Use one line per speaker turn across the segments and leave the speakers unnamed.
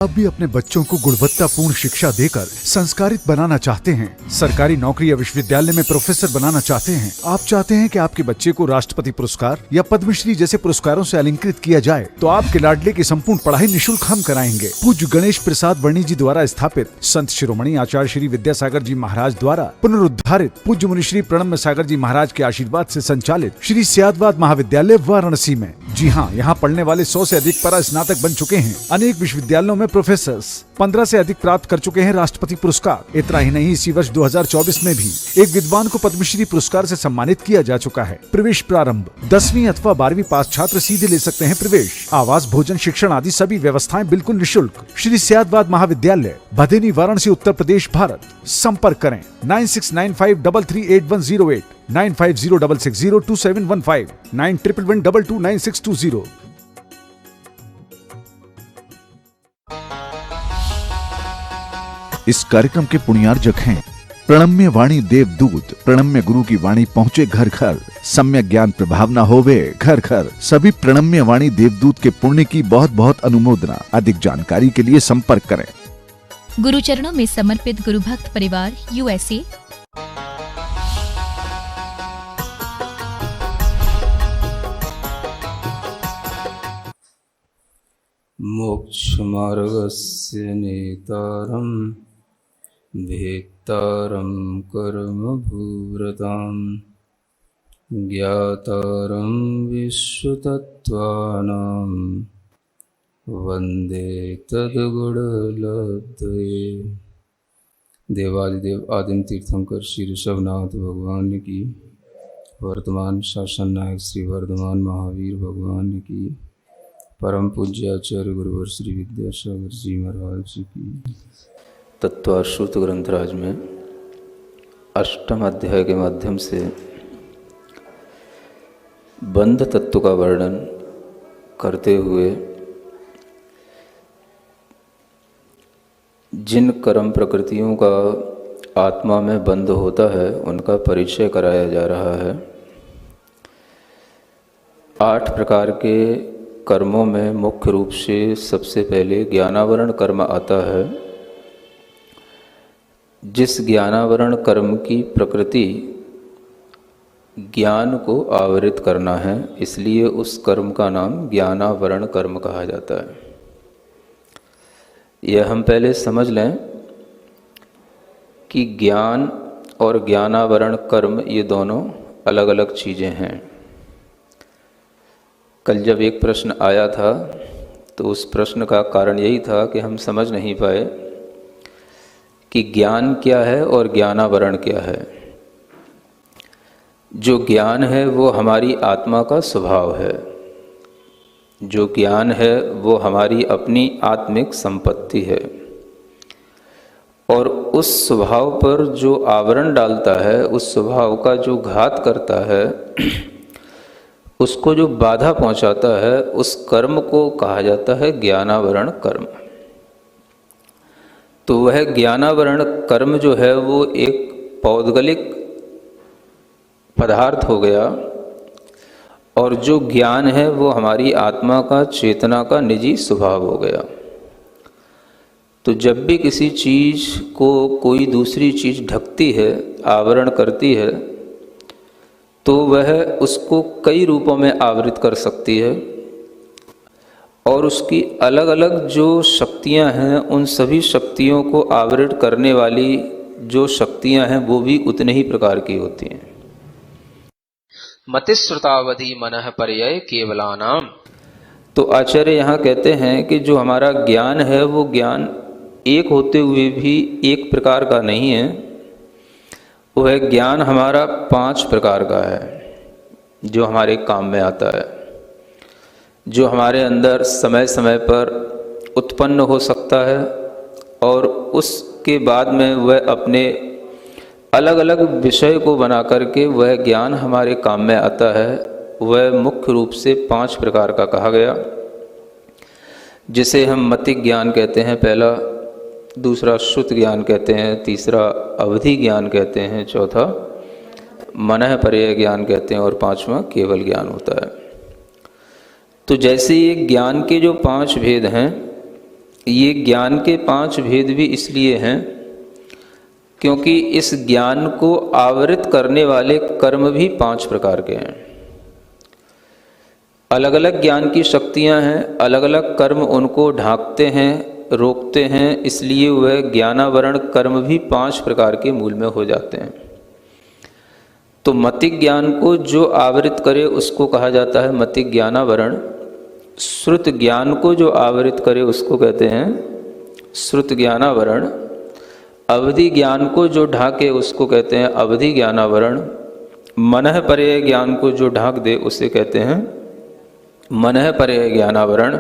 अब भी अपने बच्चों को गुणवत्तापूर्ण शिक्षा देकर संस्कारित बनाना चाहते हैं, सरकारी नौकरी या विश्वविद्यालय में प्रोफेसर बनाना चाहते हैं। आप चाहते हैं कि आपके बच्चे को राष्ट्रपति पुरस्कार या पद्मश्री जैसे पुरस्कारों से अलंकृत किया जाए, तो आपके लाडले की संपूर्ण पढ़ाई निःशुल्क हम कराएंगे। पूज्य गणेश प्रसाद वर्णी जी द्वारा स्थापित संत शिरोमणि आचार्य श्री विद्यासागर जी महाराज द्वारा पुनरुद्धारित पूज्य मुनिश्री प्रणम्य सागर जी महाराज के आशीर्वाद से संचालित श्री सियादवाद महाविद्यालय वाराणसी में। जी हाँ, यहाँ पढ़ने वाले 100 से अधिक परा स्नातक बन चुके हैं। अनेक विश्वविद्यालयों में प्रोफेसर्स 15 से अधिक प्राप्त कर चुके हैं राष्ट्रपति पुरस्कार। इतना ही नहीं, इसी वर्ष 2024 में भी एक विद्वान को पद्मश्री पुरस्कार से सम्मानित किया जा चुका है। प्रवेश प्रारंभ 10वीं अथवा 12वीं पास छात्र सीधे ले सकते हैं प्रवेश। आवास, भोजन, शिक्षण आदि सभी व्यवस्थाएं बिल्कुल निःशुल्क। श्री सियादवाद महाविद्यालय, भदेनी, वाराणसी, उत्तर प्रदेश, भारत। संपर्क करें 9695338108, 9506602715, 9111229620। इस कार्यक्रम के पुण्यार्जक हैं प्रणम्य वाणी देवदूत। प्रणम्य गुरु की वाणी पहुँचे घर घर, सम्यक ज्ञान प्रभावना होवे घर घर। सभी प्रणम्य वाणी देवदूत के पुण्य की बहुत बहुत अनुमोदना। अधिक जानकारी के लिए संपर्क करें।
गुरु चरणों में समर्पित गुरु भक्त परिवार, USA।
मोक्षमार्गस्य नेतारं भेत्तारं कर्मभूव्रतां ज्ञातारं विश्वतत्त्वानां वन्दे तद्गुणलब्धये। देवादिदेव आदिम तीर्थंकर श्री ऋषभनाथ भगवान की, वर्तमान शासन नायक श्री वर्धमान महावीर भगवान की, परम पूज्य आचार्य गुरुवर श्री विद्यासागर जी महाराज जी की। तत्वाश्रुत ग्रंथराज में अष्टम अध्याय के माध्यम से बंध तत्व का वर्णन करते हुए जिन कर्म प्रकृतियों का आत्मा में बंध होता है उनका परिचय कराया जा रहा है। 8 प्रकार के कर्मों में मुख्य रूप से सबसे पहले ज्ञानावरण कर्म आता है। जिस ज्ञानावरण कर्म की प्रकृति ज्ञान को आवरित करना है, इसलिए उस कर्म का नाम ज्ञानावरण कर्म कहा जाता है। यह हम पहले समझ लें कि ज्ञान और ज्ञानावरण कर्म ये दोनों अलग अलग चीज़ें हैं। कल जब एक प्रश्न आया था तो उस प्रश्न का कारण यही था कि हम समझ नहीं पाए कि ज्ञान क्या है और ज्ञानावरण क्या है। जो ज्ञान है वो हमारी आत्मा का स्वभाव है, जो ज्ञान है वो हमारी अपनी आत्मिक संपत्ति है, और उस स्वभाव पर जो आवरण डालता है, उस स्वभाव का जो घात करता है, उसको जो बाधा पहुंचाता है, उस कर्म को कहा जाता है ज्ञानावरण कर्म। तो वह ज्ञानावरण कर्म जो है वो एक पौद्गलिक पदार्थ हो गया, और जो ज्ञान है वो हमारी आत्मा का, चेतना का निजी स्वभाव हो गया। तो जब भी किसी चीज़ को कोई दूसरी चीज़ ढकती है, आवरण करती है, तो वह उसको कई रूपों में आवृत कर सकती है, और उसकी अलग अलग जो शक्तियां हैं, उन सभी शक्तियों को आवृत करने वाली जो शक्तियां हैं वो भी उतने ही प्रकार की होती हैं।
मतिश्रुतावधि मनः पर्यय केवलानाम।
तो आचार्य यहाँ कहते हैं कि जो हमारा ज्ञान है वो ज्ञान एक होते हुए भी एक प्रकार का नहीं है। वह ज्ञान हमारा 5 प्रकार का है जो हमारे काम में आता है, जो हमारे अंदर समय समय पर उत्पन्न हो सकता है, और उसके बाद में वह अपने अलग अलग विषय को बना करके वह ज्ञान हमारे काम में आता है। वह मुख्य रूप से 5 प्रकार का कहा गया, जिसे हम मतिक ज्ञान कहते हैं पहला, दूसरा श्रुत ज्ञान कहते हैं, तीसरा अवधि ज्ञान कहते हैं, चौथा मनः पर्यय ज्ञान कहते हैं, और 5वां केवल ज्ञान होता है। तो जैसे ये ज्ञान के जो 5 भेद हैं, ये ज्ञान के 5 भेद भी इसलिए हैं क्योंकि इस ज्ञान को आवृत करने वाले कर्म भी 5 प्रकार के हैं। अलग अलग ज्ञान की शक्तियां हैं, अलग अलग कर्म उनको ढांकते हैं, रोकते हैं, इसलिए वह ज्ञानावरण कर्म भी 5 प्रकार के मूल में हो जाते हैं। तो मतिक ज्ञान को जो आवृत करे उसको कहा जाता है मतिक ज्ञानावरण। श्रुत ज्ञान को जो आवृत करे उसको कहते हैं श्रुत ज्ञानावरण। अवधि ज्ञान को जो ढाके उसको कहते हैं अवधि ज्ञानावरण। मनः पर्यय ज्ञान को जो ढाक दे उसे कहते हैं मनः पर्यय ज्ञानावरण।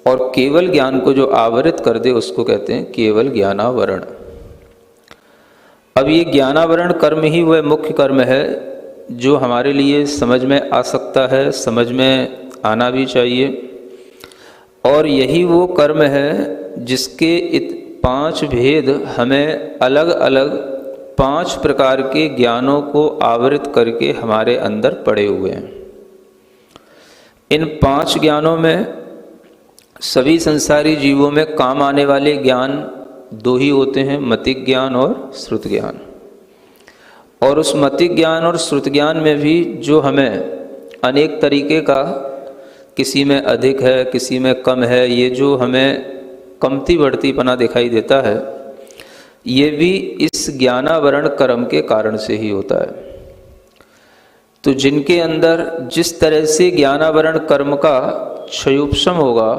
और केवल ज्ञान को जो आवृत कर दे उसको कहते हैं केवल ज्ञानावरण। अब ये ज्ञानावरण कर्म ही वह मुख्य कर्म है जो हमारे लिए समझ में आ सकता है, समझ में आना भी चाहिए। और यही वो कर्म है जिसके 5 भेद हमें अलग अलग 5 प्रकार के ज्ञानों को आवृत करके हमारे अंदर पड़े हुए हैं। इन 5 ज्ञानों में सभी संसारी जीवों में काम आने वाले ज्ञान 2 ही होते हैं, मतिक ज्ञान और श्रुत ज्ञान। और उस मतिक ज्ञान और श्रुत ज्ञान में भी जो हमें अनेक तरीके का, किसी में अधिक है किसी में कम है, ये जो हमें कमती बढ़तीपना दिखाई देता है ये भी इस ज्ञानावरण कर्म के कारण से ही होता है। तो जिनके अंदर जिस तरह से ज्ञानावरण कर्म का क्षयोपशम होगा,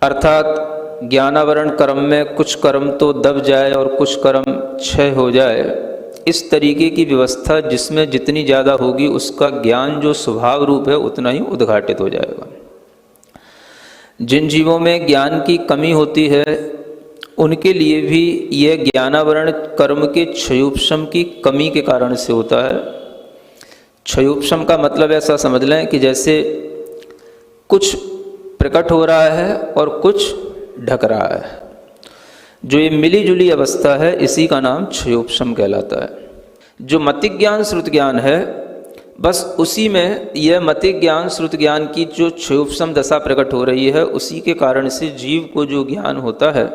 अर्थात ज्ञानावरण कर्म में कुछ कर्म तो दब जाए और कुछ कर्म क्षय हो जाए, इस तरीके की व्यवस्था जिसमें जितनी ज़्यादा होगी उसका ज्ञान जो स्वभाव रूप है उतना ही उद्घाटित हो जाएगा। जिन जीवों में ज्ञान की कमी होती है उनके लिए भी यह ज्ञानावरण कर्म के क्षयोपशम की कमी के कारण से होता है। क्षयोपशम का मतलब ऐसा समझ लें कि जैसे कुछ प्रकट हो रहा है और कुछ ढक रहा है, जो ये मिली जुली अवस्था है इसी का नाम क्षयोपशम कहलाता है। जो मतिक ज्ञान श्रुत ज्ञान है बस उसी में यह मतिक ज्ञान श्रुत ज्ञान की जो क्षयोपशम दशा प्रकट हो रही है उसी के कारण से जीव को जो ज्ञान होता है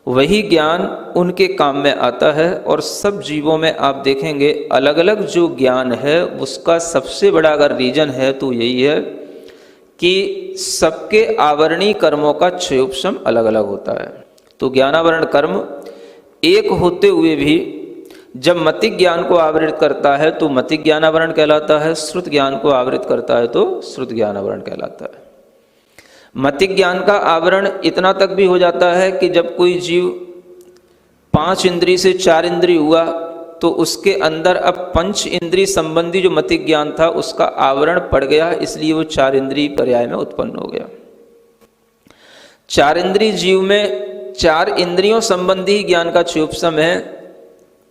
वही ज्ञान उनके काम में आता है। और सब जीवों में आप देखेंगे अलग अलग जो ज्ञान है उसका सबसे बड़ा अगर रीजन है तो यही है कि सबके आवरणीय कर्मों का क्षयोपशम अलग अलग होता है। तो ज्ञानावरण कर्म एक होते हुए भी जब मतिक ज्ञान को आवृत करता है तो मतिक ज्ञानावरण कहलाता है, श्रुत ज्ञान को आवृत करता है तो श्रुत ज्ञानावरण कहलाता है। मतिक ज्ञान का आवरण इतना तक भी हो जाता है कि जब कोई जीव 5 इंद्रिय से 4 इंद्रिय हुआ तो उसके अंदर अब 5 इंद्रिय संबंधी जो मतिक ज्ञान था उसका आवरण पड़ गया, इसलिए वो 4 इंद्रिय पर्याय में उत्पन्न हो गया। 4 इंद्रिय जीव में 4 इंद्रियों संबंधी ज्ञान का क्षयोपशम है।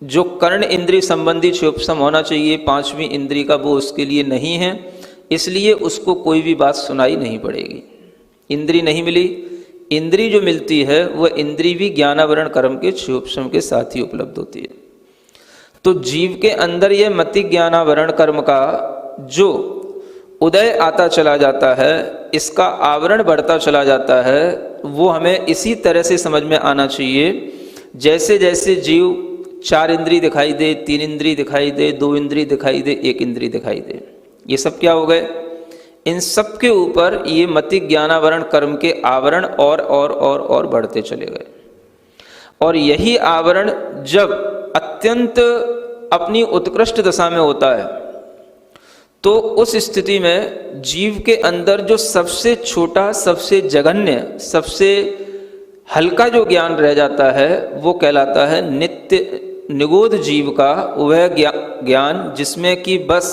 जो कर्ण इंद्रिय संबंधी क्षयोपशम होना चाहिए 5वीं इंद्रिय का, वो उसके लिए नहीं है, इसलिए उसको कोई भी बात सुनाई नहीं पड़ेगी। इंद्रिय नहीं मिली, इंद्रिय जो मिलती है वह इंद्रिय भी ज्ञानावरण कर्म के क्षयोपशम के साथ ही उपलब्ध होती है। तो जीव के अंदर यह मतिक ज्ञानावरण कर्म का जो उदय आता चला जाता है, इसका आवरण बढ़ता चला जाता है, वो हमें इसी तरह से समझ में आना चाहिए जैसे जैसे जीव 4 इंद्रिय दिखाई दे, 3 इंद्रिय दिखाई दे, 2 इंद्रिय दिखाई दे, 1 इंद्रिय दिखाई दे, ये सब क्या हो गए? इन सब के ऊपर ये मतिक ज्ञानावरण कर्म के आवरण और बढ़ते चले गए। और यही आवरण जब अत्यंत अपनी उत्कृष्ट दशा में होता है तो उस स्थिति में जीव के अंदर जो सबसे छोटा, सबसे जघन्य, सबसे हल्का जो ज्ञान रह जाता है वो कहलाता है नित्य निगोध जीव का वह ज्ञान जिसमें कि बस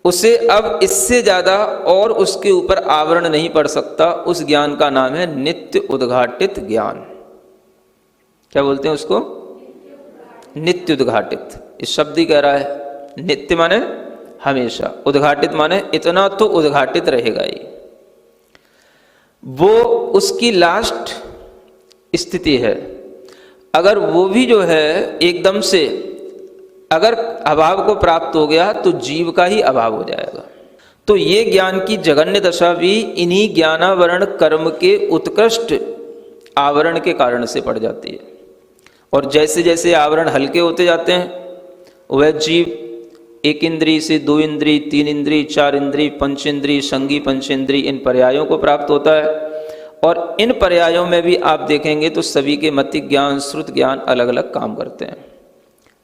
उसे अब इससे ज़्यादा और उसके ऊपर आवरण नहीं पड़ सकता। उस ज्ञान का नाम है नित्य उद्घाटित ज्ञान। क्या बोलते हैं उसको? नित्य उद्घाटित। इस शब्द ही कह रहा है नित्य माने हमेशा, उद्घाटित माने इतना तो उद्घाटित रहेगा ही। वो उसकी लास्ट स्थिति है। अगर वो भी जो है एकदम से अगर अभाव को प्राप्त हो गया तो जीव का ही अभाव हो जाएगा। तो ये ज्ञान की जघन्य दशा भी इन्हीं ज्ञानावरण कर्म के उत्कृष्ट आवरण के कारण से पड़ जाती है। और जैसे जैसे आवरण हल्के होते जाते हैं, वह जीव एक इंद्री से दो इंद्री, तीन इंद्री, चार इंद्री, पंचेंद्री, संगी पंचेंद्री, इन पर्यायों को प्राप्त होता है। और इन पर्यायों में भी आप देखेंगे तो सभी के मतिक ज्ञान, श्रुत ज्ञान अलग अलग काम करते हैं।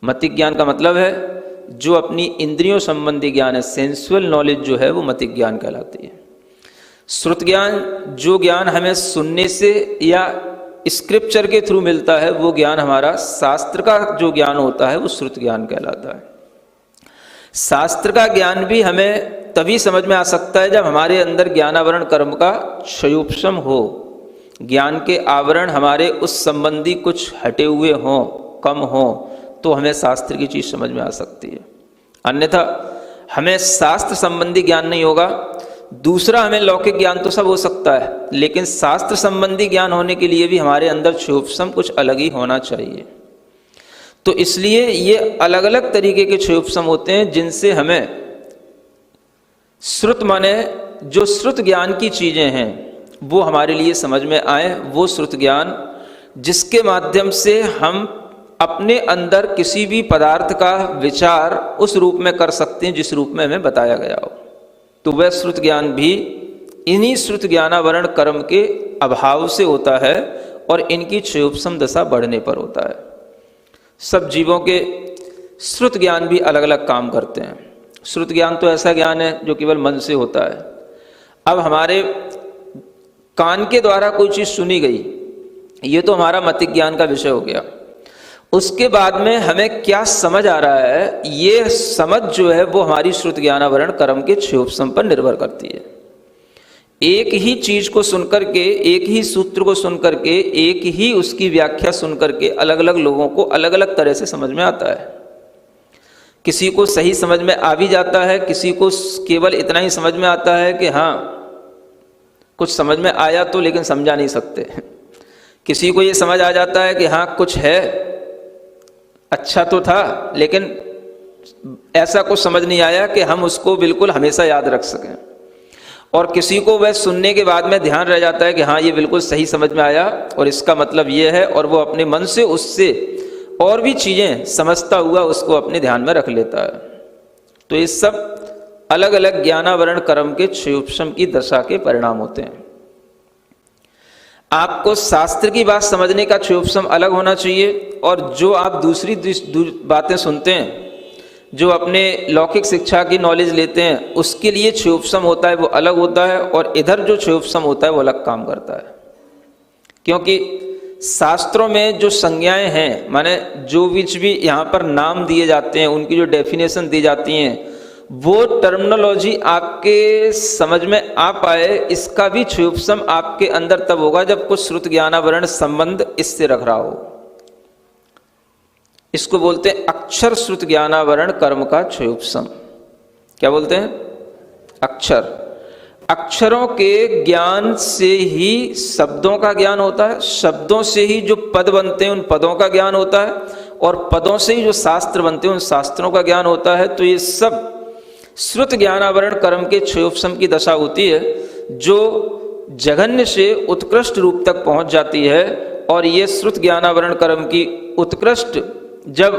मतिक ज्ञान का मतलब है जो अपनी इंद्रियों संबंधी ज्ञान है, सेंसुअल नॉलेज जो है वो मतिक ज्ञान कहलाती है। श्रुत ज्ञान जो ज्ञान हमें सुनने से या स्क्रिप्चर के थ्रू मिलता है, वो ज्ञान हमारा शास्त्र का जो ज्ञान होता है वो श्रुत ज्ञान कहलाता है। शास्त्र का ज्ञान भी हमें तभी समझ में आ सकता है जब हमारे अंदर ज्ञानावरण कर्म का क्षयोपशम हो, ज्ञान के आवरण हमारे उस संबंधी कुछ हटे हुए हों, कम हों, तो हमें शास्त्र की चीज समझ में आ सकती है। अन्यथा हमें शास्त्र संबंधी ज्ञान नहीं होगा। दूसरा, हमें लौकिक ज्ञान तो सब हो सकता है, लेकिन शास्त्र संबंधी ज्ञान होने के लिए भी हमारे अंदर क्षयोपशम कुछ अलग ही होना चाहिए। तो इसलिए ये अलग अलग तरीके के क्षयोपशम होते हैं जिनसे हमें श्रुत माने जो श्रुत ज्ञान की चीजें हैं वो हमारे लिए समझ में आए। वो श्रुत ज्ञान जिसके माध्यम से हम अपने अंदर किसी भी पदार्थ का विचार उस रूप में कर सकते हैं जिस रूप में हमें बताया गया हो। तो वह श्रुत ज्ञान भी इन्हीं श्रुत ज्ञानावरण कर्म के अभाव से होता है और इनकी क्षयोपशम दशा बढ़ने पर होता है। सब जीवों के श्रुत ज्ञान भी अलग अलग काम करते हैं। श्रुत ज्ञान तो ऐसा ज्ञान है जो केवल मन से होता है। अब हमारे कान के द्वारा कोई चीज सुनी गई, ये तो हमारा मतिक ज्ञान का विषय हो गया। उसके बाद में हमें क्या समझ आ रहा है, ये समझ जो है वो हमारी श्रुत ज्ञानावरण कर्म के क्षयोपशम पर निर्भर करती है। एक ही चीज को सुनकर के, एक ही सूत्र को सुनकर के, एक ही उसकी व्याख्या सुनकर के अलग अलग लोगों को अलग अलग तरह से समझ में आता है। किसी को सही समझ में आ भी जाता है, किसी को केवल इतना ही समझ में आता है कि हाँ कुछ समझ में आया तो लेकिन समझा नहीं सकते। किसी को ये समझ आ जाता है कि हाँ कुछ है, अच्छा तो था, लेकिन ऐसा कुछ समझ नहीं आया कि हम उसको बिल्कुल हमेशा याद रख सकें। और किसी को वह सुनने के बाद में ध्यान रह जाता है कि हाँ ये बिल्कुल सही समझ में आया और इसका मतलब ये है, और वो अपने मन से उससे और भी चीजें समझता हुआ उसको अपने ध्यान में रख लेता है। तो ये सब अलग अलग ज्ञानावरण कर्म के क्षयोपशम की दशा के परिणाम होते हैं। आपको शास्त्र की बात समझने का क्षयोपशम अलग होना चाहिए, और जो आप दूसरी बातें सुनते हैं, जो अपने लौकिक शिक्षा की नॉलेज लेते हैं, उसके लिए क्षयोपशम होता है वो अलग होता है, और इधर जो क्षयोपशम होता है वो अलग काम करता है। क्योंकि शास्त्रों में जो संज्ञाएं हैं, माने जो भी यहाँ पर नाम दिए जाते हैं, उनकी जो डेफिनेशन दी जाती हैं, वो टर्मिनोलॉजी आपके समझ में आ पाए, इसका भी क्षयोपशम आपके अंदर तब होगा जब कुछ श्रुत ज्ञानावरण संबंध इससे रख रहा हो। इसको बोलते हैं अक्षर श्रुत ज्ञानावरण कर्म का क्षयोपशम। क्या बोलते हैं? अक्षर। अक्षरों के ज्ञान से ही शब्दों का ज्ञान होता है, शब्दों से ही जो पद बनते हैं उन पदों का ज्ञान होता है, और पदों से ही जो शास्त्र बनते हैं उन शास्त्रों का ज्ञान होता है। तो ये सब श्रुत ज्ञानावरण कर्म के क्षयोपशम की दशा होती है, जो जघन्य से उत्कृष्ट रूप तक पहुंच जाती है। और ये श्रुत ज्ञानावरण कर्म की उत्कृष्ट, जब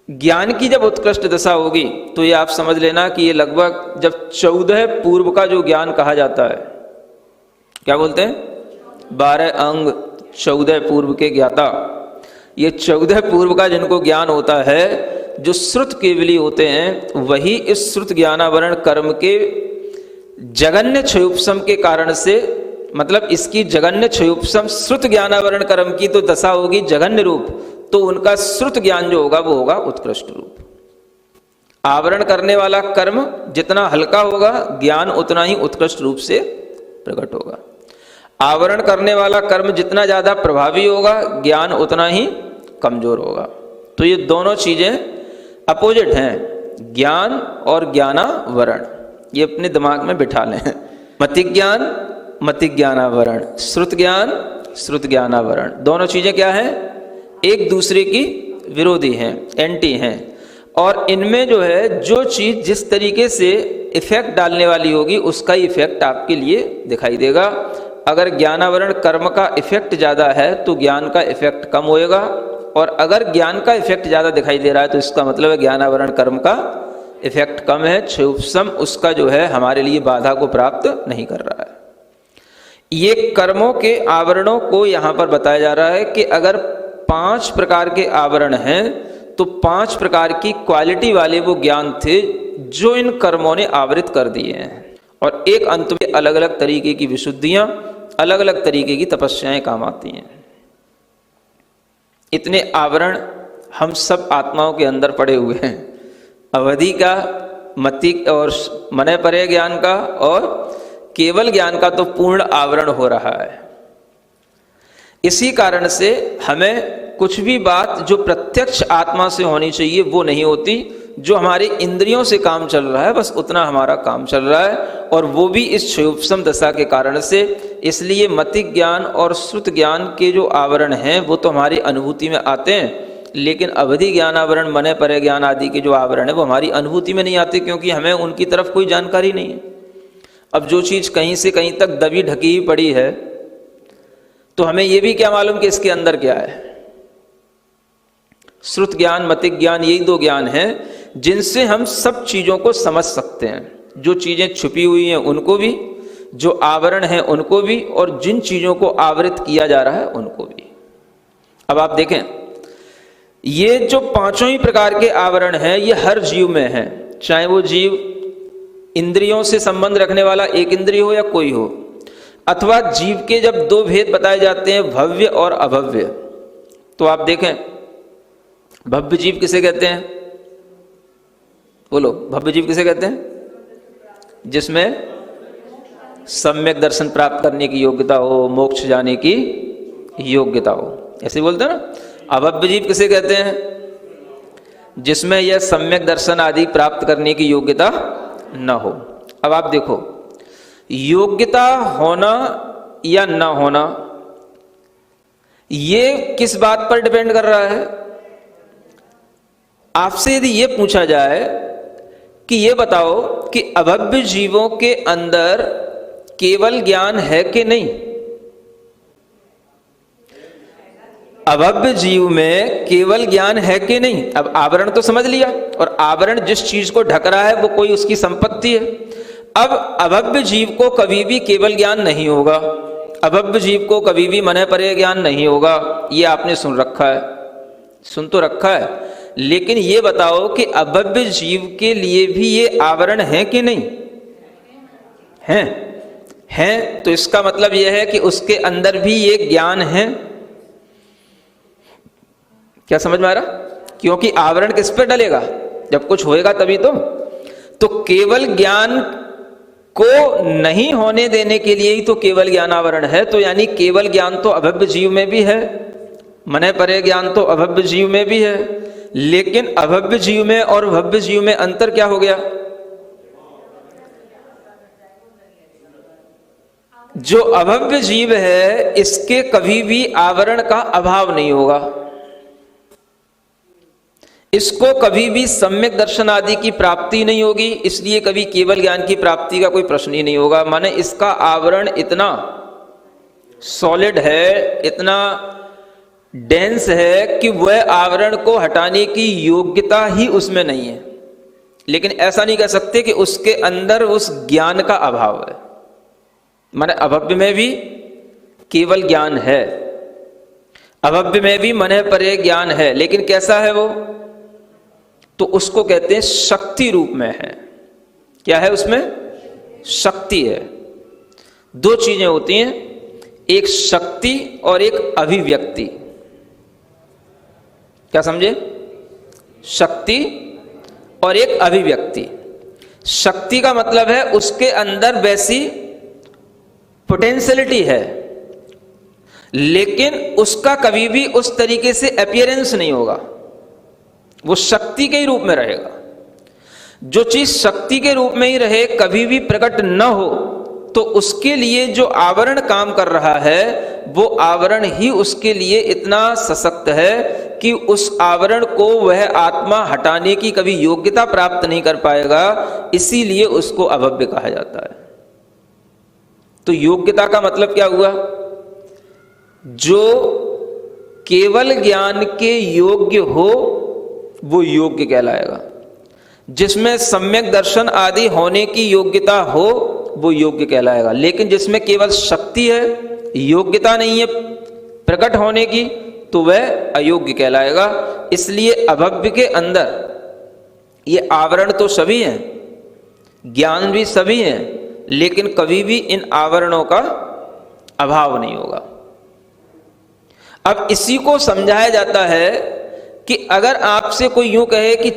ज्ञान की जब उत्कृष्ट दशा होगी तो ये आप समझ लेना कि ये लगभग जब 14 पूर्व का जो ज्ञान कहा जाता है, क्या बोलते हैं, 12 अंग 14 पूर्व के ज्ञाता, ये 14 पूर्व का जिनको ज्ञान होता है, जो श्रुत केवली होते हैं, वही इस श्रुत ज्ञानावरण कर्म के जघन्य क्षयोपशम के कारण से, मतलब इसकी जघन्य क्षयोपशम श्रुत ज्ञानावरण कर्म की तो दशा होगी जघन्य रूप, तो उनका श्रुत ज्ञान जो होगा वो होगा उत्कृष्ट रूप। आवरण करने वाला कर्म जितना हल्का होगा, ज्ञान उतना ही उत्कृष्ट रूप से प्रकट होगा। आवरण करने वाला कर्म जितना ज्यादा प्रभावी होगा, ज्ञान उतना ही कमजोर होगा। तो ये दोनों चीजें अपोजिट हैं, ज्ञान और ज्ञानावरण। ये अपने दिमाग में बिठा लें। मतिक ज्ञान, मतिक ज्ञानावरण, श्रुत ज्ञान, श्रुत ज्ञानावरण, दोनों चीजें क्या हैं? एक दूसरे की विरोधी हैं, एंटी हैं। और इनमें जो है जो चीज़ जिस तरीके से इफेक्ट डालने वाली होगी उसका ही इफेक्ट आपके लिए दिखाई देगा। अगर ज्ञानावरण कर्म का इफेक्ट ज़्यादा है तो ज्ञान का इफेक्ट कम होएगा, और अगर ज्ञान का इफेक्ट ज़्यादा दिखाई दे रहा है तो इसका मतलब है ज्ञानावरण कर्म का इफेक्ट कम है, क्षयोपशम उसका जो है हमारे लिए बाधा को प्राप्त नहीं कर रहा है। ये कर्मों के आवरणों को यहाँ पर बताया जा रहा है कि अगर 5 प्रकार के आवरण हैं तो 5 प्रकार की क्वालिटी वाले वो ज्ञान थे जो इन कर्मों ने आवृत कर दिए हैं, और एक अंत में अलग अलग तरीके की विशुद्धियां, अलग अलग तरीके की तपस्याएं काम आती हैं। इतने आवरण हम सब आत्माओं के अंदर पड़े हुए हैं, अवधि का, मति और मने परे ज्ञान का और केवल ज्ञान का तो पूर्ण आवरण हो रहा है। इसी कारण से हमें कुछ भी बात जो प्रत्यक्ष आत्मा से होनी चाहिए वो नहीं होती, जो हमारी इंद्रियों से काम चल रहा है बस उतना हमारा काम चल रहा है, और वो भी इस क्षयोपशम दशा के कारण से। इसलिए मतिक ज्ञान और श्रुत ज्ञान के जो आवरण हैं वो तो हमारी अनुभूति में आते हैं, लेकिन अवधि ज्ञान आवरण, मने परे ज्ञान आदि के जो आवरण है वो हमारी अनुभूति में नहीं आते, क्योंकि हमें उनकी तरफ कोई जानकारी नहीं है। अब जो चीज़ कहीं से कहीं तक दबी ढकी ही पड़ी है तो हमें ये भी क्या मालूम कि इसके अंदर क्या है। श्रुत ज्ञान, मतिक ज्ञान, यही 2 ज्ञान हैं जिनसे हम सब चीज़ों को समझ सकते हैं, जो चीज़ें छुपी हुई हैं उनको भी, जो आवरण हैं उनको भी, और जिन चीज़ों को आवृत किया जा रहा है उनको भी। अब आप देखें, ये जो 5 ही प्रकार के आवरण हैं ये हर जीव में हैं, चाहे वो जीव इंद्रियों से संबंध रखने वाला एक इंद्रिय हो या कोई हो, अथवा जीव के जब 2 भेद बताए जाते हैं, भव्य और अभव्य, तो आप देखें भव्य जीव किसे कहते हैं? बोलो, भव्य जीव किसे कहते हैं? जिसमें सम्यक दर्शन प्राप्त करने की योग्यता हो, मोक्ष जाने की योग्यता हो, ऐसे बोलते हैं ना। अभव्य जीव किसे कहते हैं? जिसमें यह सम्यक दर्शन आदि प्राप्त करने की योग्यता न हो। अब आप देखो, योग्यता होना या न होना ये किस बात पर डिपेंड कर रहा है? आपसे यदि ये पूछा जाए कि ये बताओ कि अभव्य जीवों के अंदर केवल ज्ञान है कि नहीं, अभव्य जीव में केवल ज्ञान है कि नहीं? अब आवरण तो समझ लिया, और आवरण जिस चीज को ढक रहा है वो कोई उसकी संपत्ति है। अब अभव्य जीव को कभी भी केवल ज्ञान नहीं होगा, अभव्य जीव को कभी भी मने परे ज्ञान नहीं होगा, ये आपने सुन रखा है, सुन तो रखा है, लेकिन ये बताओ कि अभव्य जीव के लिए भी ये आवरण है कि नहीं? हैं, तो इसका मतलब यह है कि उसके अंदर भी ये ज्ञान है। क्या समझ में आ रहा? क्योंकि आवरण किस पर डलेगा? जब कुछ होएगा तभी तो केवल ज्ञान को नहीं होने देने के लिए ही तो केवल ज्ञान आवरण है। तो यानी केवल ज्ञान तो अभव्य जीव में भी है, मने परे ज्ञान तो अभव्य जीव में भी है, लेकिन अभव्य जीव में और भव्य जीव में अंतर क्या हो गया? जो अभव्य जीव है इसके कभी भी आवरण का अभाव नहीं होगा, इसको कभी भी सम्यक दर्शन आदि की प्राप्ति नहीं होगी, इसलिए कभी केवल ज्ञान की प्राप्ति का कोई प्रश्न ही नहीं होगा। माने इसका आवरण इतना सॉलिड है, इतना डेंस है कि वह आवरण को हटाने की योग्यता ही उसमें नहीं है। लेकिन ऐसा नहीं कह सकते कि उसके अंदर उस ज्ञान का अभाव है। माने अभव्य में भी केवल ज्ञान है, अभव्य में भी मने परे ज्ञान है, लेकिन कैसा है वो? तो उसको कहते हैं शक्ति रूप में है। क्या है उसमें? शक्ति है। 2 चीजें होती हैं, एक शक्ति और एक अभिव्यक्ति। क्या समझे? शक्ति और एक अभिव्यक्ति। शक्ति का मतलब है उसके अंदर वैसी पोटेंशियलिटी है, लेकिन उसका कभी भी उस तरीके से अपीयरेंस नहीं होगा, वो शक्ति के ही रूप में रहेगा। जो चीज शक्ति के रूप में ही रहे, कभी भी प्रकट न हो, तो उसके लिए जो आवरण काम कर रहा है वो आवरण ही उसके लिए इतना सशक्त है कि उस आवरण को वह आत्मा हटाने की कभी योग्यता प्राप्त नहीं कर पाएगा, इसीलिए उसको अभव्य कहा जाता है। तो योग्यता का मतलब क्या हुआ? जो केवल ज्ञान के योग्य हो वो योग्य कहलाएगा, जिसमें सम्यक दर्शन आदि होने की योग्यता हो वो योग्य कहलाएगा। लेकिन जिसमें केवल शक्ति है, योग्यता नहीं है प्रकट होने की, तो वह अयोग्य कहलाएगा। इसलिए अभव्य के अंदर ये आवरण तो सभी हैं, ज्ञान भी सभी हैं, लेकिन कभी भी इन आवरणों का अभाव नहीं होगा। अब इसी को समझाया जाता है कि अगर आपसे कोई यूं कहे कि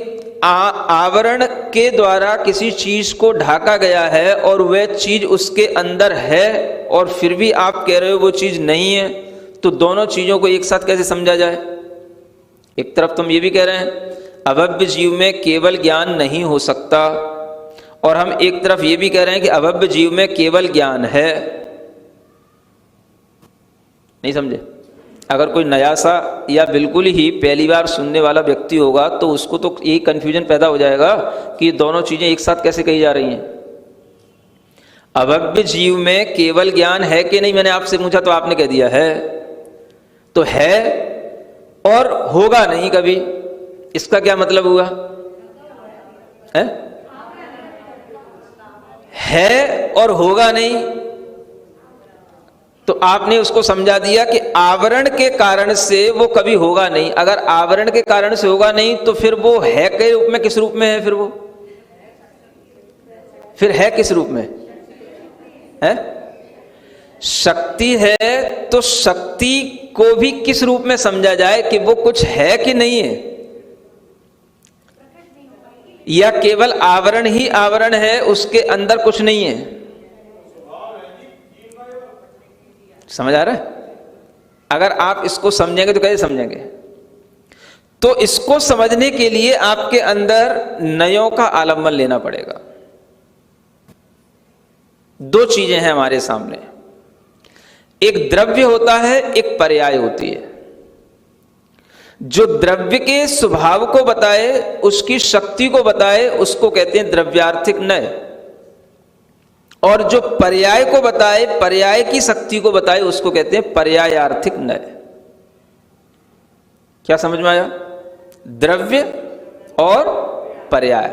आवरण के द्वारा किसी चीज को ढाका गया है और वह चीज उसके अंदर है और फिर भी आप कह रहे हो वो चीज नहीं है, तो दोनों चीजों को एक साथ कैसे समझा जाए? एक तरफ तुम ये भी कह रहे हैं अभव्य जीव में केवल ज्ञान नहीं हो सकता, और हम एक तरफ ये भी कह रहे हैं कि अभव्य जीव में केवल ज्ञान है। नहीं समझे? अगर कोई नया सा या बिल्कुल ही पहली बार सुनने वाला व्यक्ति होगा तो उसको तो यही कंफ्यूजन पैदा हो जाएगा कि ये दोनों चीजें एक साथ कैसे कही जा रही हैं। अभव्य जीव में केवल ज्ञान है कि नहीं, मैंने आपसे पूछा तो आपने कह दिया है, तो है और होगा नहीं कभी, इसका क्या मतलब हुआ? है और होगा नहीं, तो आपने उसको समझा दिया कि आवरण के कारण से वो कभी होगा नहीं। अगर आवरण के कारण से होगा नहीं तो फिर वो है के रूप में, किस रूप में है? फिर है किस रूप में है? शक्ति है, तो शक्ति को भी किस रूप में समझा जाए कि वो कुछ है कि नहीं है, या केवल आवरण ही आवरण है, उसके अंदर कुछ नहीं है? समझ आ रहा है? अगर आप इसको समझेंगे तो कैसे समझेंगे? तो इसको समझने के लिए आपके अंदर नयों का आलम्बन लेना पड़ेगा। दो चीजें हैं हमारे सामने, एक द्रव्य होता है, एक पर्याय होती है। जो द्रव्य के स्वभाव को बताए, उसकी शक्ति को बताए, उसको कहते हैं द्रव्यार्थिक नय, और जो पर्याय को बताए, पर्याय की शक्ति को बताए, उसको कहते हैं पर्यायार्थिक नय। क्या समझ में आया? द्रव्य और पर्याय।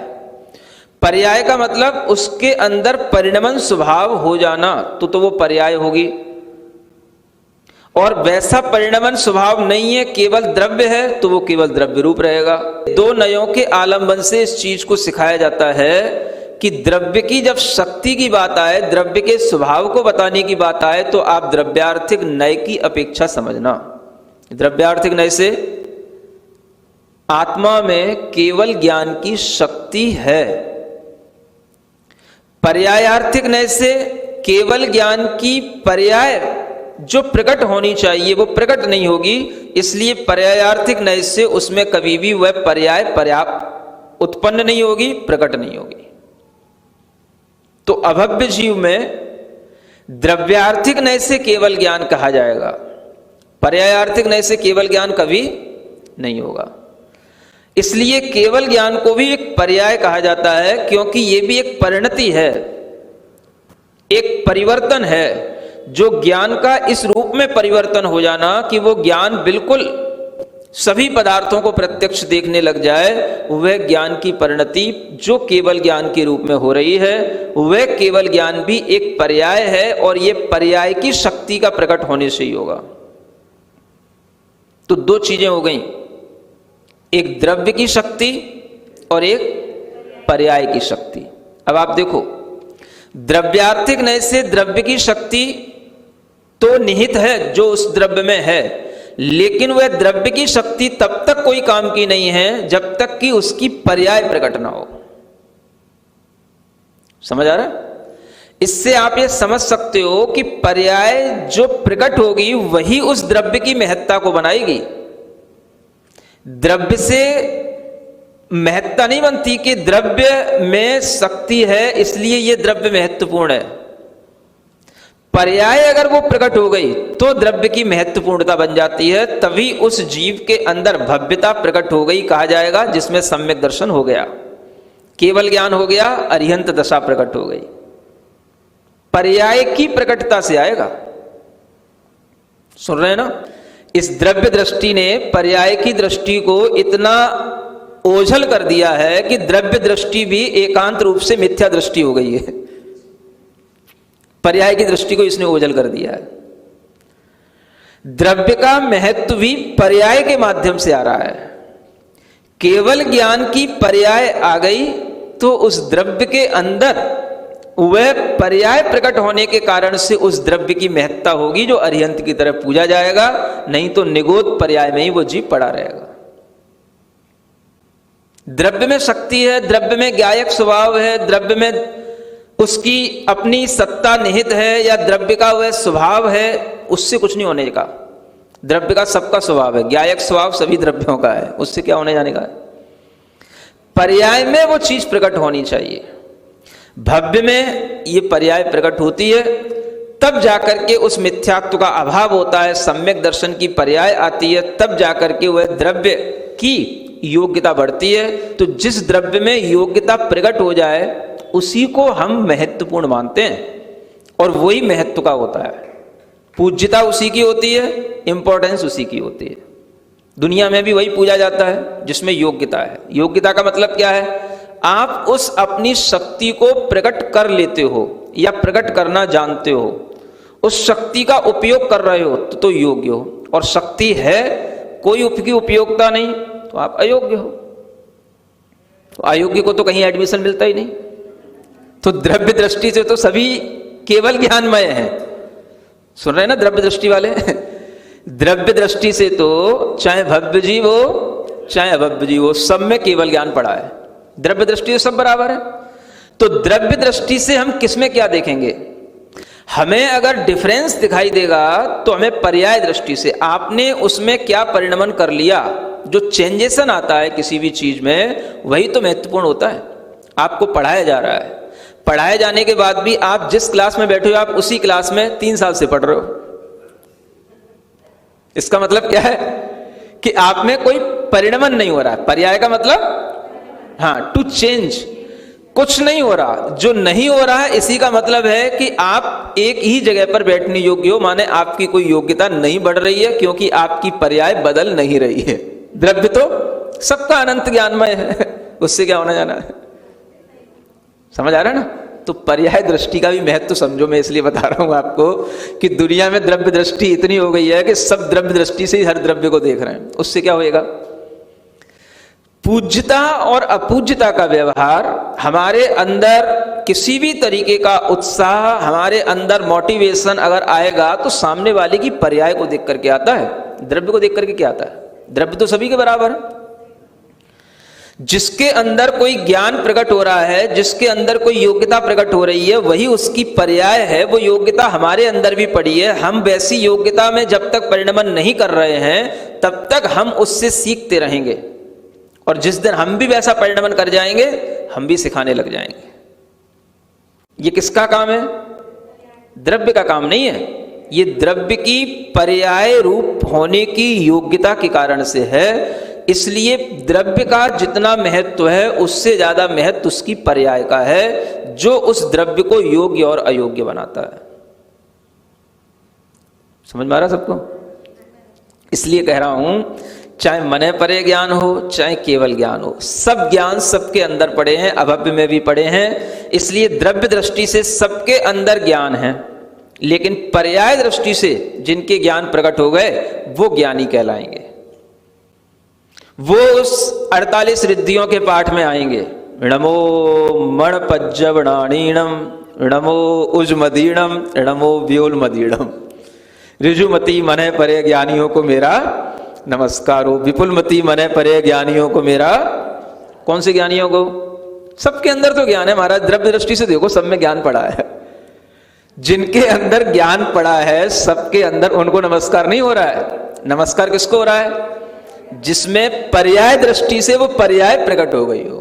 पर्याय का मतलब उसके अंदर परिणमन स्वभाव हो जाना, तो वो पर्याय होगी, और वैसा परिणमन स्वभाव नहीं है, केवल द्रव्य है, तो वो केवल द्रव्य रूप रहेगा। दो नयों के आलंबन से इस चीज को सिखाया जाता है कि द्रव्य की जब शक्ति की बात आए, द्रव्य के स्वभाव को बताने की बात आए, तो आप द्रव्यार्थिक नय की अपेक्षा समझना। द्रव्यार्थिक नय से आत्मा में केवल ज्ञान की शक्ति है, पर्यायार्थिक नय से केवल ज्ञान की पर्याय जो प्रकट होनी चाहिए वो प्रकट नहीं होगी, इसलिए पर्यायार्थिक नय से उसमें कभी भी वह पर्याय पर्याप्त उत्पन्न नहीं होगी, प्रकट नहीं होगी। तो अभव्य जीव में द्रव्यार्थिक नय से केवल ज्ञान कहा जाएगा, पर्यायार्थिक नय से केवल ज्ञान कभी नहीं होगा। इसलिए केवल ज्ञान को भी एक पर्याय कहा जाता है, क्योंकि यह भी एक परिणति है, एक परिवर्तन है। जो ज्ञान का इस रूप में परिवर्तन हो जाना कि वो ज्ञान बिल्कुल सभी पदार्थों को प्रत्यक्ष देखने लग जाए, वह ज्ञान की परिणति जो केवल ज्ञान के रूप में हो रही है, वह केवल ज्ञान भी एक पर्याय है, और यह पर्याय की शक्ति का प्रकट होने से ही होगा। तो दो चीजें हो गई, एक द्रव्य की शक्ति और एक पर्याय की शक्ति। अब आप देखो, द्रव्यार्थिक नय से द्रव्य की शक्ति तो निहित है जो उस द्रव्य में है, लेकिन वह द्रव्य की शक्ति तब तक कोई काम की नहीं है जब तक कि उसकी पर्याय प्रकट ना हो। समझ आ रहा है? इससे आप ये समझ सकते हो कि पर्याय जो प्रकट होगी वही उस द्रव्य की महत्ता को बनाएगी। द्रव्य से महत्ता नहीं बनती कि द्रव्य में शक्ति है इसलिए यह द्रव्य महत्वपूर्ण है। पर्याय अगर वो प्रकट हो गई तो द्रव्य की महत्वपूर्णता बन जाती है, तभी उस जीव के अंदर भव्यता प्रकट हो गई कहा जाएगा, जिसमें सम्यक दर्शन हो गया, केवल ज्ञान हो गया, अरिहंत दशा प्रकट हो गई। पर्याय की प्रकटता से आएगा। सुन रहे हैं ना? इस द्रव्य दृष्टि ने पर्याय की दृष्टि को इतना ओझल कर दिया है कि द्रव्य दृष्टि भी एकांत रूप से मिथ्या दृष्टि हो गई है। पर्याय की दृष्टि को इसने ओझल कर दिया है। द्रव्य का महत्व भी पर्याय के माध्यम से आ रहा है। केवल ज्ञान की पर्याय आ गई तो उस द्रव्य के अंदर वह पर्याय प्रकट होने के कारण से उस द्रव्य की महत्ता होगी, जो अरिहंत की तरह पूजा जाएगा, नहीं तो निगोद पर्याय में ही वो जीव पड़ा रहेगा। द्रव्य में शक्ति है, द्रव्य में ज्ञायक स्वभाव है, द्रव्य में उसकी अपनी सत्ता निहित है, या द्रव्य का वह स्वभाव है, उससे कुछ नहीं होने का। द्रव्य का सबका स्वभाव है, ज्ञायक स्वभाव सभी द्रव्यों का है, उससे क्या होने जाने का है। पर्याय में वो चीज प्रकट होनी चाहिए। भव्य में ये पर्याय प्रकट होती है, तब जाकर के उस मिथ्यात्व का अभाव होता है, सम्यक दर्शन की पर्याय आती है, तब जाकर के वह द्रव्य की योग्यता बढ़ती है। तो जिस द्रव्य में योग्यता प्रकट हो जाए उसी को हम महत्वपूर्ण मानते हैं, और वही महत्व का होता है। पूज्यता उसी की होती है, इंपॉर्टेंस उसी की होती है। दुनिया में भी वही पूजा जाता है जिसमें योग्यता है। योग्यता का मतलब क्या है? आप उस अपनी शक्ति को प्रकट कर लेते हो या प्रकट करना जानते हो, उस शक्ति का उपयोग कर रहे हो तो योग्य हो। और शक्ति है, कोई उसकी उपयोगिता नहीं, तो आप अयोग्य हो। तो अयोग्य को तो कहीं एडमिशन मिलता ही नहीं। तो द्रव्य दृष्टि से तो सभी केवल ज्ञानमय हैं। सुन रहे हैं ना द्रव्य दृष्टि वाले? द्रव्य दृष्टि से तो चाहे भव्य जीव हो चाहे अभव्य जीव हो, सब में केवल ज्ञान पड़ा है। द्रव्य दृष्टि से सब बराबर है। तो द्रव्य दृष्टि से हम किसमें क्या देखेंगे? हमें अगर डिफरेंस दिखाई देगा तो हमें पर्याय दृष्टि से आपने उसमें क्या परिणमन कर लिया, जो चेंजेसन आता है किसी भी चीज में, वही तो महत्वपूर्ण होता है। आपको पढ़ाया जा रहा है, पढ़ाए जाने के बाद भी आप जिस क्लास में बैठे हो आप उसी क्लास में 3 साल से पढ़ रहे हो। इसका मतलब क्या है? कि आप में कोई परिणमन नहीं हो रहा है। पर्याय का मतलब हाँ, टू चेंज, कुछ नहीं हो रहा। जो नहीं हो रहा है इसी का मतलब है कि आप एक ही जगह पर बैठने योग्य हो, माने आपकी कोई योग्यता नहीं बढ़ रही है, क्योंकि आपकी पर्याय बदल नहीं रही है। द्रव्य तो सबका अनंत ज्ञानमय है, उससे क्या होना जाना है। समझ आ रहा है ना? तो पर्याय दृष्टि का भी महत्व समझो। मैं इसलिए बता रहा हूं आपको कि दुनिया में द्रव्य दृष्टि इतनी हो गई है कि सब द्रव्य दृष्टि से ही हर द्रव्य को देख रहे हैं। उससे क्या होएगा? पूज्यता और अपूज्यता का व्यवहार, हमारे अंदर किसी भी तरीके का उत्साह, हमारे अंदर मोटिवेशन अगर आएगा तो सामने वाले की पर्याय को देख करके आता है, द्रव्य को देख करके क्या आता है? द्रव्य तो सभी के बराबर है। जिसके अंदर कोई ज्ञान प्रकट हो रहा है, जिसके अंदर कोई योग्यता प्रकट हो रही है, वही उसकी पर्याय है। वो योग्यता हमारे अंदर भी पड़ी है। हम वैसी योग्यता में जब तक परिणमन नहीं कर रहे हैं तब तक हम उससे सीखते रहेंगे, और जिस दिन हम भी वैसा परिणमन कर जाएंगे हम भी सिखाने लग जाएंगे। ये किसका काम है? द्रव्य का काम नहीं है। ये द्रव्य की पर्याय रूप होने की योग्यता के कारण से है। इसलिए द्रव्य का जितना महत्व है उससे ज्यादा महत्व उसकी पर्याय का है, जो उस द्रव्य को योग्य और अयोग्य बनाता है। समझ में आ रहा सबको? इसलिए कह रहा हूं, चाहे मने परे ज्ञान हो चाहे केवल ज्ञान हो, सब ज्ञान सबके अंदर पड़े हैं, अभव्य में भी पड़े हैं। इसलिए द्रव्य दृष्टि से सबके अंदर ज्ञान है, लेकिन पर्याय दृष्टि से जिनके ज्ञान प्रकट हो गए वो ज्ञानी कहलाएंगे। वो उस 48 रिद्धियों के पाठ में आएंगे। णमो मणपज्जवणाणीणम, णमो उजमदीणम, णमो व्योलमदीणम। ऋजुमती मने परे ज्ञानियों को मेरा नमस्कार हो। विपुलमती मने परे ज्ञानियों को मेरा, कौन से ज्ञानियों को? सबके अंदर तो ज्ञान है महाराज। द्रव्य दृष्टि से देखो, सब में ज्ञान पड़ा है। जिनके अंदर ज्ञान पड़ा है सबके अंदर उनको नमस्कार नहीं हो रहा है। नमस्कार किसको हो रहा है? जिसमें पर्याय दृष्टि से वो पर्याय प्रकट हो गई हो।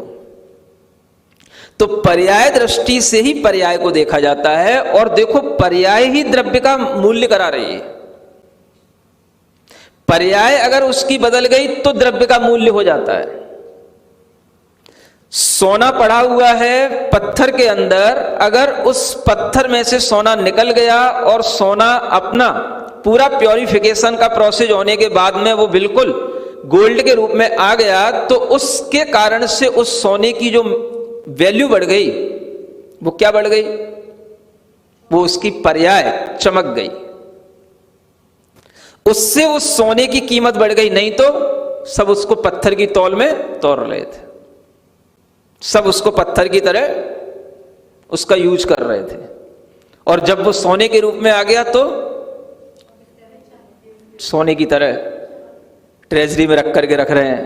तो पर्याय दृष्टि से ही पर्याय को देखा जाता है। और देखो, पर्याय ही द्रव्य का मूल्य करा रही है। पर्याय अगर उसकी बदल गई तो द्रव्य का मूल्य हो जाता है। सोना पड़ा हुआ है पत्थर के अंदर, अगर उस पत्थर में से सोना निकल गया और सोना अपना पूरा प्योरिफिकेशन का प्रोसेस होने के बाद में वो बिल्कुल गोल्ड के रूप में आ गया, तो उसके कारण से उस सोने की जो वैल्यू बढ़ गई, वो क्या बढ़ गई? वो उसकी पर्याय चमक गई, उससे उस सोने की कीमत बढ़ गई। नहीं तो सब उसको पत्थर की तौल में तोड़ रहे थे, सब उसको पत्थर की तरह उसका यूज कर रहे थे। और जब वो सोने के रूप में आ गया तो सोने की तरह ट्रेजरी में रख करके रख रहे हैं।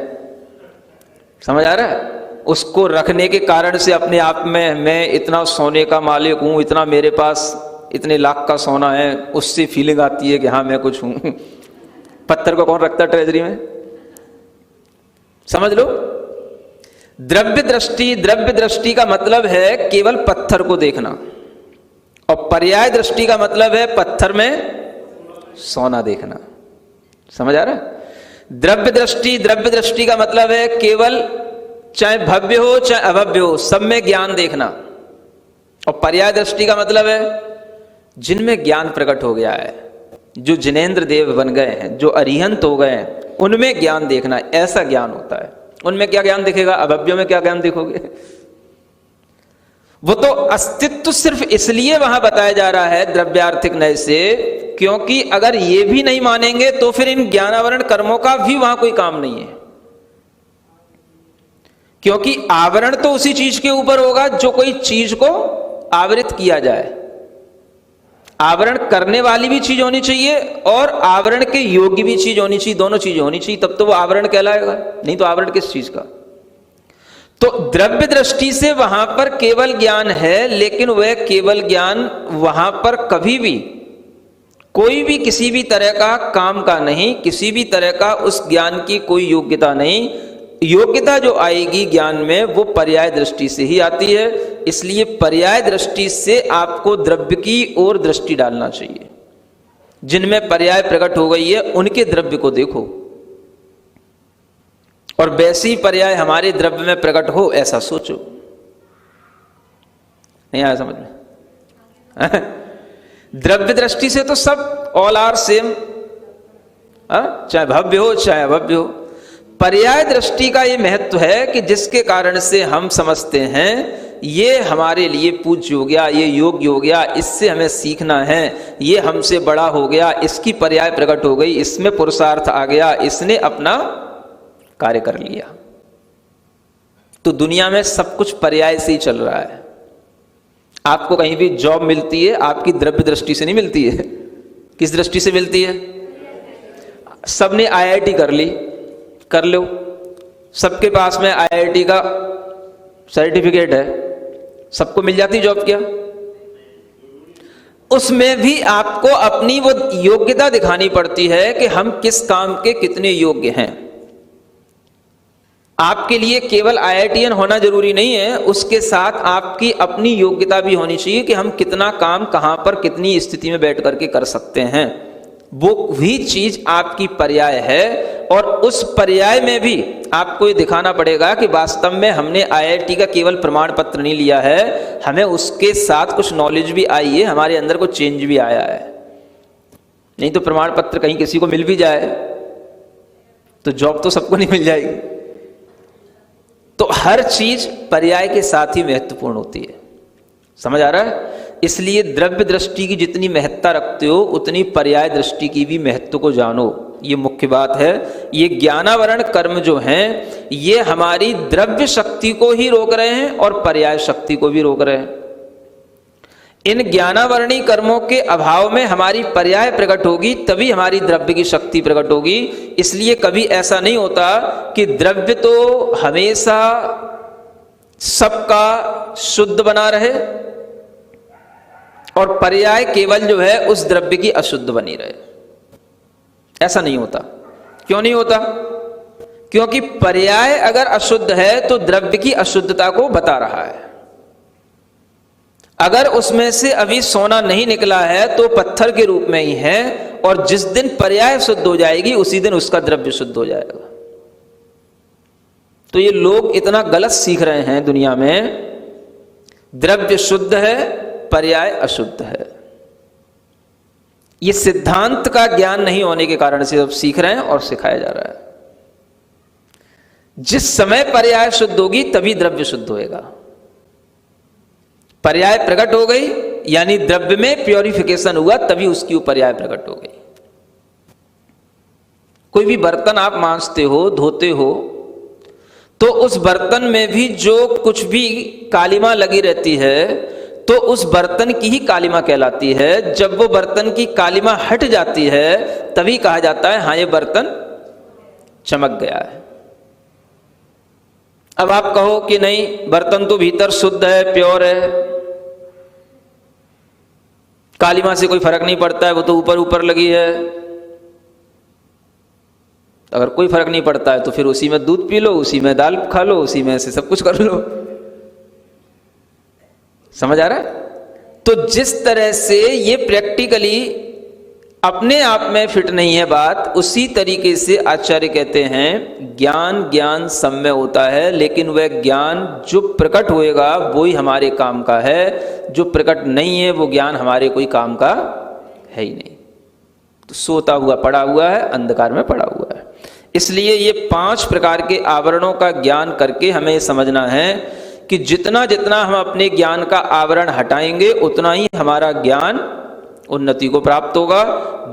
समझ आ रहा है? उसको रखने के कारण से अपने आप में मैं इतना सोने का मालिक हूं, इतना मेरे पास इतने लाख का सोना है, उससे फीलिंग आती है कि हाँ मैं कुछ हूं। पत्थर को कौन रखता है ट्रेजरी में? समझ लो, द्रव्य दृष्टि का मतलब है केवल पत्थर को देखना, और पर्याय दृष्टि का मतलब है पत्थर में सोना देखना। समझ आ रहा है? द्रव्य दृष्टि का मतलब है केवल चाहे भव्य हो चाहे अभव्य हो, सब में ज्ञान देखना। और पर्याय दृष्टि का मतलब है जिनमें ज्ञान प्रकट हो गया है, जो जिनेंद्र देव बन गए हैं, जो अरिहंत हो गए हैं, उनमें ज्ञान देखना। ऐसा ज्ञान होता है। उनमें क्या ज्ञान दिखेगा? अभव्यों में क्या ज्ञान देखोगे? वो तो अस्तित्व सिर्फ इसलिए वहां बताया जा रहा है द्रव्यार्थिक नय से, क्योंकि अगर ये भी नहीं मानेंगे तो फिर इन ज्ञानावरण कर्मों का भी वहां कोई काम नहीं है। क्योंकि आवरण तो उसी चीज के ऊपर होगा जो कोई चीज को आवृत किया जाए। आवरण करने वाली भी चीज होनी चाहिए और आवरण के योग्य भी चीज होनी चाहिए, दोनों चीजें होनी चाहिए, तब तो वो आवरण कहलाएगा। नहीं तो आवरण किस चीज का? तो द्रव्य दृष्टि से वहां पर केवल ज्ञान है, लेकिन वह केवल ज्ञान वहां पर कभी भी कोई भी किसी भी तरह का काम का नहीं, किसी भी तरह का उस ज्ञान की कोई योग्यता नहीं। योग्यता जो आएगी ज्ञान में वो पर्याय दृष्टि से ही आती है। इसलिए पर्याय दृष्टि से आपको द्रव्य की ओर दृष्टि डालना चाहिए। जिनमें पर्याय प्रकट हो गई है उनके द्रव्य को देखो, और वैसी पर्याय हमारे द्रव्य में प्रकट हो ऐसा सोचो। नहीं आया समझ में? द्रव्य दृष्टि से तो सब ऑल आर सेम, चाहे भव्य हो चाहे अभव्य हो। पर्याय दृष्टि का ये महत्व है कि जिसके कारण से हम समझते हैं ये हमारे लिए पूज्य हो गया, ये योग्य हो गया, इससे हमें सीखना है, ये हमसे बड़ा हो गया, इसकी पर्याय प्रकट हो गई, इसमें पुरुषार्थ आ गया, इसने अपना कार्य कर लिया। तो दुनिया में सब कुछ पर्याय से ही चल रहा है। आपको कहीं भी जॉब मिलती है, आपकी द्रव्य दृष्टि से नहीं मिलती है। किस दृष्टि से मिलती है? सबने आईआईटी कर ली, कर लो, सबके पास में आईआईटी का सर्टिफिकेट है, सबको मिल जाती जॉब क्या? उसमें भी आपको अपनी वो योग्यता दिखानी पड़ती है कि हम किस काम के कितने योग्य हैं। आपके लिए केवल आईआईटीएन होना जरूरी नहीं है, उसके साथ आपकी अपनी योग्यता भी होनी चाहिए कि हम कितना काम कहां पर कितनी स्थिति में बैठ करके कर सकते हैं। वो भी चीज आपकी पर्याय है, और उस पर्याय में भी आपको ये दिखाना पड़ेगा कि वास्तव में हमने आईआईटी का केवल प्रमाण पत्र नहीं लिया है, हमें उसके साथ कुछ नॉलेज भी आई है, हमारे अंदर कुछ चेंज भी आया है। नहीं तो प्रमाण पत्र कहीं किसी को मिल भी जाए तो जॉब तो सबको नहीं मिल जाएगी। तो हर चीज पर्याय के साथ ही महत्वपूर्ण होती है। समझ आ रहा है? इसलिए द्रव्य दृष्टि की जितनी महत्ता रखते हो उतनी पर्याय दृष्टि की भी महत्व को जानो, ये मुख्य बात है। ये ज्ञानावरण कर्म जो हैं ये हमारी द्रव्य शक्ति को ही रोक रहे हैं और पर्याय शक्ति को भी रोक रहे हैं। इन ज्ञानावरणी कर्मों के अभाव में हमारी पर्याय प्रकट होगी, तभी हमारी द्रव्य की शक्ति प्रकट होगी। इसलिए कभी ऐसा नहीं होता कि द्रव्य तो हमेशा सबका शुद्ध बना रहे और पर्याय केवल जो है उस द्रव्य की अशुद्ध बनी रहे। ऐसा नहीं होता। क्यों नहीं होता? क्योंकि पर्याय अगर अशुद्ध है तो द्रव्य की अशुद्धता को बता रहा है। अगर उसमें से अभी सोना नहीं निकला है तो पत्थर के रूप में ही है, और जिस दिन पर्याय शुद्ध हो जाएगी उसी दिन उसका द्रव्य शुद्ध हो जाएगा। तो ये लोग इतना गलत सीख रहे हैं दुनिया में, द्रव्य शुद्ध है पर्याय अशुद्ध है। ये सिद्धांत का ज्ञान नहीं होने के कारण से अब सीख रहे हैं और सिखाया जा रहा है। जिस समय पर्याय शुद्ध होगी तभी द्रव्य शुद्ध होएगा। पर्याय प्रकट हो गई यानी द्रव्य में प्योरिफिकेशन हुआ, तभी उसकी पर्याय प्रकट हो गई। कोई भी बर्तन आप मांजते हो, धोते हो, तो उस बर्तन में भी जो कुछ भी कालिमा लगी रहती है तो उस बर्तन की ही कालिमा कहलाती है। जब वो बर्तन की कालिमा हट जाती है तभी कहा जाता है हाँ ये बर्तन चमक गया है। अब आप कहो कि नहीं, बर्तन तो भीतर शुद्ध है, प्योर है, कालिमा से कोई फर्क नहीं पड़ता है, वो तो ऊपर ऊपर लगी है। अगर कोई फर्क नहीं पड़ता है तो फिर उसी में दूध पी लो, उसी में दाल खा लो, उसी में से सब कुछ कर लो। समझ आ रहा है? तो जिस तरह से ये प्रैक्टिकली अपने आप में फिट नहीं है बात, उसी तरीके से आचार्य कहते हैं ज्ञान सम्य होता है, लेकिन वह ज्ञान जो प्रकट होएगा वो ही हमारे काम का है, जो प्रकट नहीं है वो ज्ञान हमारे कोई काम का है ही नहीं। तो सोता हुआ पड़ा हुआ है, अंधकार में पड़ा हुआ है। इसलिए ये 5 प्रकार के आवरणों का ज्ञान करके हमें ये समझना है कि जितना जितना हम अपने ज्ञान का आवरण हटाएंगे उतना ही हमारा ज्ञान उन्नति को प्राप्त होगा।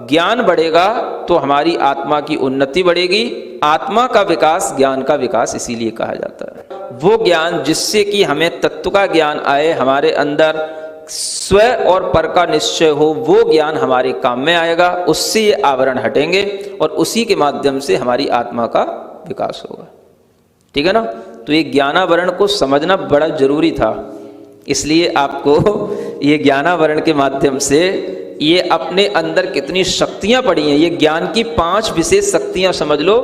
ज्ञान बढ़ेगा तो हमारी आत्मा की उन्नति बढ़ेगी। आत्मा का विकास ज्ञान का विकास इसीलिए कहा जाता है। वो ज्ञान जिससे कि हमें तत्व का ज्ञान आए, हमारे अंदर स्व और पर का निश्चय हो, वो ज्ञान हमारे काम में आएगा। उससे ये आवरण हटेंगे और उसी के माध्यम से हमारी आत्मा का विकास होगा। ठीक है ना? तो ये ज्ञानावरण को समझना बड़ा जरूरी था। इसलिए आपको ये ज्ञानावरण के माध्यम से ये अपने अंदर कितनी शक्तियां पड़ी हैं, ये ज्ञान की 5 विशेष शक्तियां समझ लो।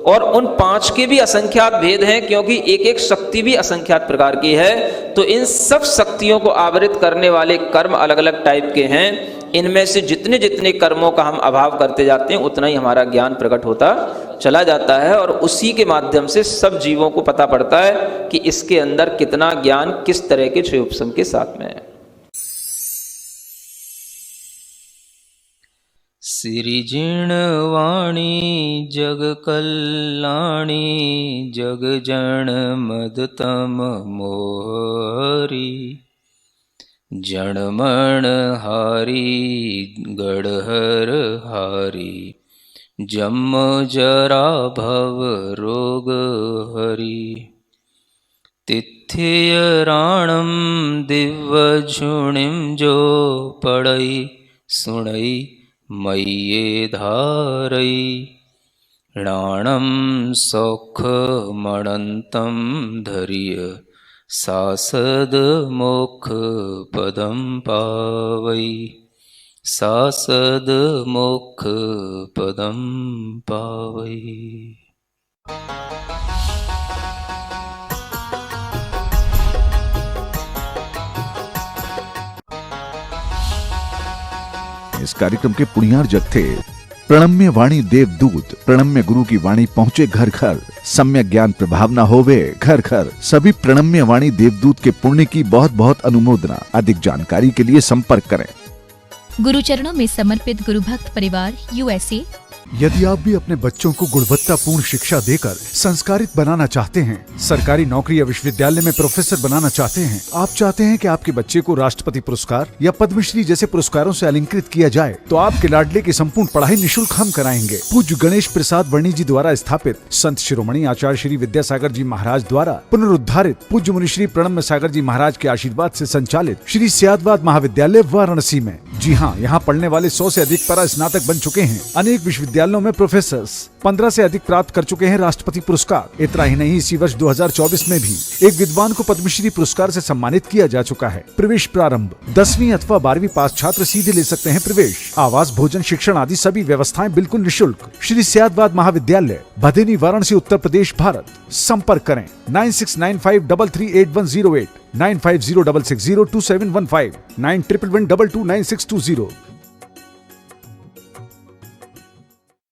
और उन 5 के भी असंख्यात भेद हैं, क्योंकि एक एक शक्ति भी असंख्यात प्रकार की है। तो इन सब शक्तियों को आवृत करने वाले कर्म अलग अलग टाइप के हैं। इनमें से जितने जितने कर्मों का हम अभाव करते जाते हैं उतना ही हमारा ज्ञान प्रकट होता चला जाता है, और उसी के माध्यम से सब जीवों को पता पड़ता है कि इसके अंदर कितना ज्ञान किस तरह के क्षयोपशम के साथ में है।
सिरिजिण वाणी जग कल्याणी जग जन मदतम मोहरी जणमण हारी गढ़हर हारी जम जरा भव रोग हरि तिथ्य राणम दिव्य झुणिम जो पड़ई सुणई मय्ये धारई राणम सौख मणंतम धैर्य सासद मोक्ष पदम पावई सासद मोक्ष पदम पावई।
इस कार्यक्रम के पुण्यार्जक थे प्रणम्य वाणी देवदूत। प्रणम्य गुरु की वाणी पहुँचे घर घर, सम्यक ज्ञान प्रभावना होवे घर घर। सभी प्रणम्य वाणी देवदूत के पुण्य की बहुत बहुत अनुमोदना। अधिक जानकारी के लिए संपर्क करें।
गुरु चरणों में समर्पित गुरु भक्त परिवार USA।
यदि आप भी अपने बच्चों को गुणवत्तापूर्ण शिक्षा देकर संस्कारित बनाना चाहते हैं, सरकारी नौकरी या विश्वविद्यालय में प्रोफेसर बनाना चाहते हैं, आप चाहते हैं कि आपके बच्चे को राष्ट्रपति पुरस्कार या पद्मश्री जैसे पुरस्कारों से अलंकृत किया जाए, तो आपके लाडले की संपूर्ण पढ़ाई निःशुल्क हम कराएंगे। पूज्य गणेश प्रसाद वर्णी जी द्वारा स्थापित संत शिरोमणि आचार्य श्री विद्यासागर जी महाराज द्वारा पुनरुद्धारित पूज्य मुनि श्री प्रणम्य सागर जी महाराज के आशीर्वाद से संचालित श्री सियादवाद महाविद्यालय वाराणसी में। जी हाँ, यहाँ पढ़ने वाले 100 से अधिक परा स्नातक बन चुके हैं। अनेक विश्वविद्यालयों में प्रोफेसर्स 15 से अधिक प्राप्त कर चुके हैं राष्ट्रपति पुरस्कार। इतना ही नहीं, इसी वर्ष 2024 में भी एक विद्वान को पद्मश्री पुरस्कार से सम्मानित किया जा चुका है। प्रवेश प्रारंभ 10वीं अथवा 12वीं पास छात्र सीधे ले सकते हैं प्रवेश। आवास, भोजन, शिक्षण आदि सभी व्यवस्थाएं बिल्कुल निःशुल्क। श्री सियादवाद महाविद्यालय, भदेनी, वाराणसी, उत्तर प्रदेश, भारत। संपर्क करें 9695338108, 9506602715, 9111229620।